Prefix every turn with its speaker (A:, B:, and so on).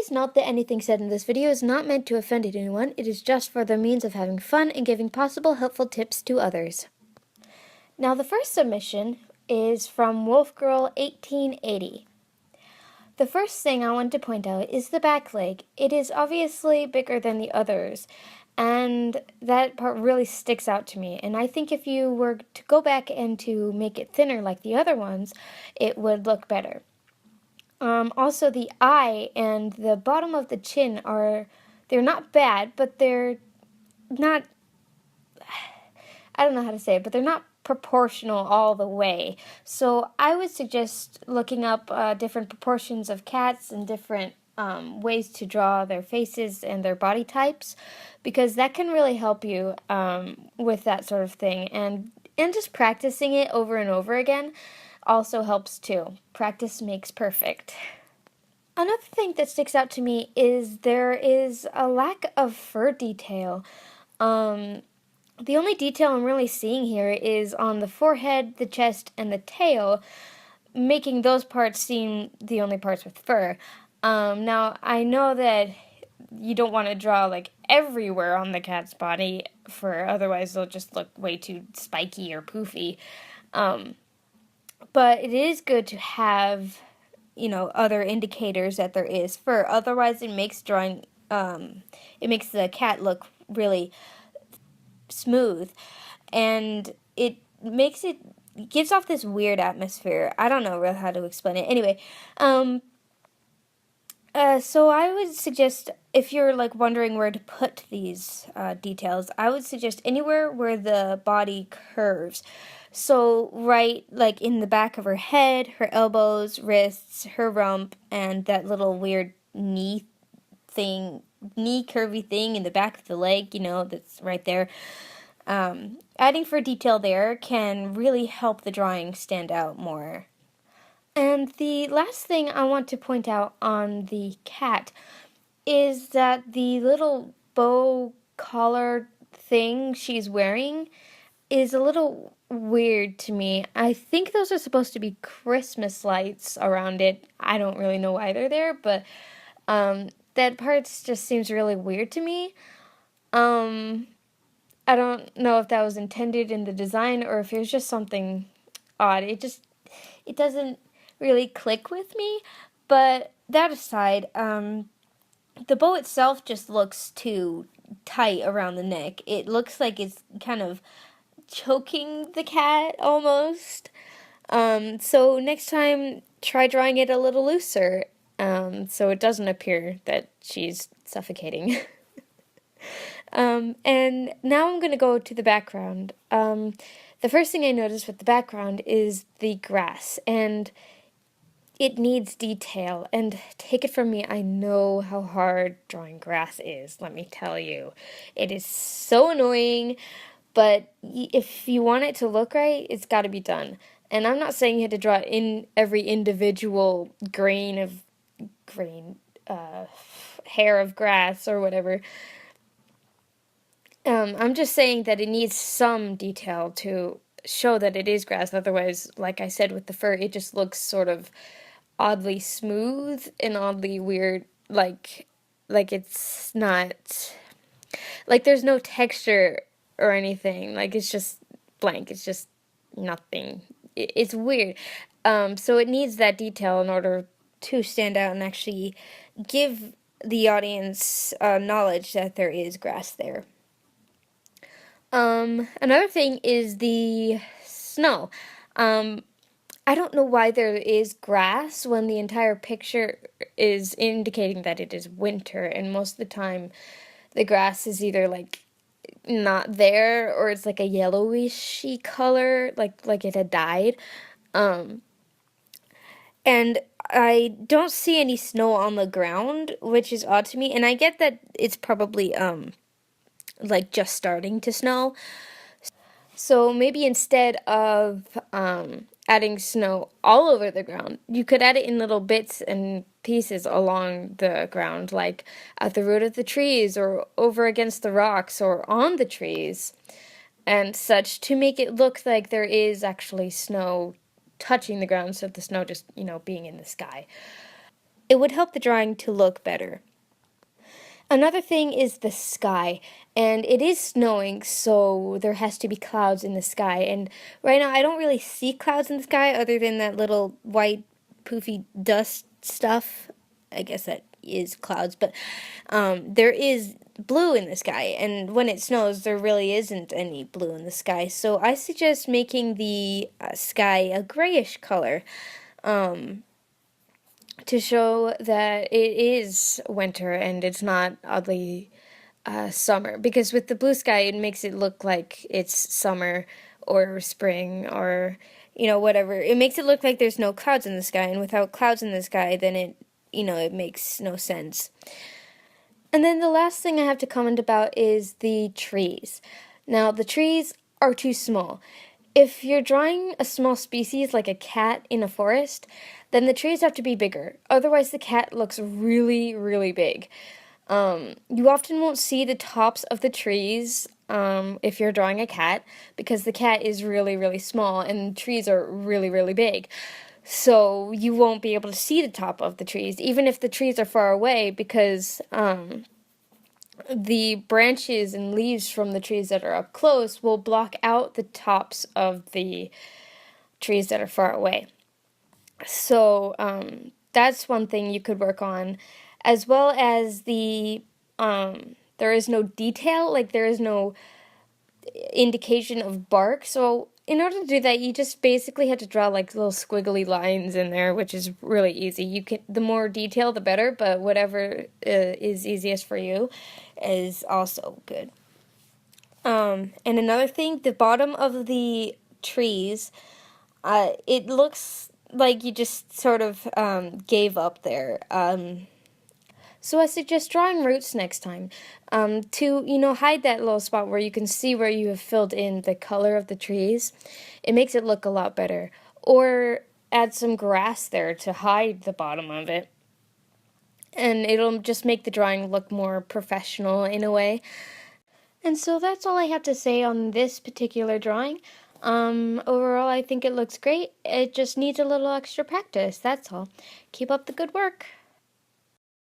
A: Please note that anything said in this video is not meant to offend anyone. It is just for the means of having fun and giving possible helpful tips to others. Now the first submission is from WolfGirl1880. The first thing I want to point out is the back leg. It is obviously bigger than the others, and that part really sticks out to me. And I think if you were to go back and to make it thinner like the other ones, it would look better. Also, the eye and the bottom of the chin they're not bad, but they're not, I don't know how to say it, but they're not proportional all the way. So I would suggest looking up different proportions of cats and different ways to draw their faces and their body types, because that can really help you with that sort of thing. And just practicing it over and over again also helps too. Practice makes perfect. Another thing that sticks out to me is there is a lack of fur detail. The only detail I'm really seeing here is on the forehead, the chest, and the tail, making those parts seem the only parts with fur. Now, I know that you don't want to draw like everywhere on the cat's body, for otherwise they'll just look way too spiky or poofy. But it is good to have, other indicators that there is fur. Otherwise, it makes it makes the cat look really smooth, and it gives off this weird atmosphere. I don't know really how to explain it. Anyway, so I would suggest, if you're like wondering where to put these details, I would suggest anywhere where the body curves. So right like in the back of her head, her elbows, wrists, her rump, and that little weird knee curvy thing in the back of the leg, that's right there. Adding for detail there can really help the drawing stand out more. And the last thing I want to point out on the cat is that the little bow collar thing she's wearing is a little weird to me. I think those are supposed to be Christmas lights around it. I don't really know why they're there, but that part just seems really weird to me. I don't know if that was intended in the design or if it was just something odd. It doesn't really click with me. But that aside, the bow itself just looks too tight around the neck. It looks like it's kind of choking the cat almost. So next time, try drawing it a little looser, so it doesn't appear that she's suffocating. And now I'm going to go to the background. The first thing I noticed with the background is the grass, and it needs detail. And take it from me, I know how hard drawing grass is, let me tell you. It is so annoying, but if you want it to look right, it's got to be done. And I'm not saying you had to draw in every individual hair of grass or whatever. I'm just saying that it needs some detail to show that it is grass. Otherwise, like I said with the fur, it just looks sort of oddly smooth and oddly weird, like it's not, like there's no texture or anything. Like it's just blank. It's just nothing. It's weird. So it needs that detail in order to stand out and actually give the audience knowledge that there is grass there. Another thing is the snow. I don't know why there is grass when the entire picture is indicating that it is winter, and most of the time the grass is either like not there or it's like a yellowishy color, like it had died. And I don't see any snow on the ground, which is odd to me, and I get that it's probably like just starting to snow. So maybe instead of adding snow all over the ground, you could add it in little bits and pieces along the ground, like at the root of the trees or over against the rocks or on the trees and such, to make it look like there is actually snow touching the ground instead of the snow just, being in the sky. it would help the drawing to look better. Another thing is the sky, and it is snowing, so there has to be clouds in the sky. And right now, I don't really see clouds in the sky other than that little white, poofy dust stuff. I guess that is clouds, but there is blue in the sky, and when it snows, there really isn't any blue in the sky. So I suggest making the sky a grayish color. To show that it is winter and it's not oddly summer. Because with the blue sky, it makes it look like it's summer or spring or, whatever. It makes it look like there's no clouds in the sky, and without clouds in the sky, then it makes no sense. And then the last thing I have to comment about is the trees. Now, the trees are too small. If you're drawing a small species like a cat in a forest, then the trees have to be bigger. Otherwise, the cat looks really, really big. You often won't see the tops of the trees if you're drawing a cat, because the cat is really, really small and the trees are really, really big. So you won't be able to see the top of the trees, even if the trees are far away, because the branches and leaves from the trees that are up close will block out the tops of the trees that are far away. So that's one thing you could work on, as well as there is no detail, like there is no indication of bark. So in order to do that, you just basically have to draw like little squiggly lines in there, which is really easy. The more detail, the better, but whatever is easiest for you is also good. And another thing, the bottom of the trees, it looks like you just sort of gave up there. So I suggest drawing roots next time to, hide that little spot where you can see where you have filled in the color of the trees. It makes it look a lot better. Or add some grass there to hide the bottom of it. And it'll just make the drawing look more professional in a way. And so that's all I have to say on this particular drawing. Overall, I think it looks great. It just needs a little extra practice, that's all. Keep up the good work.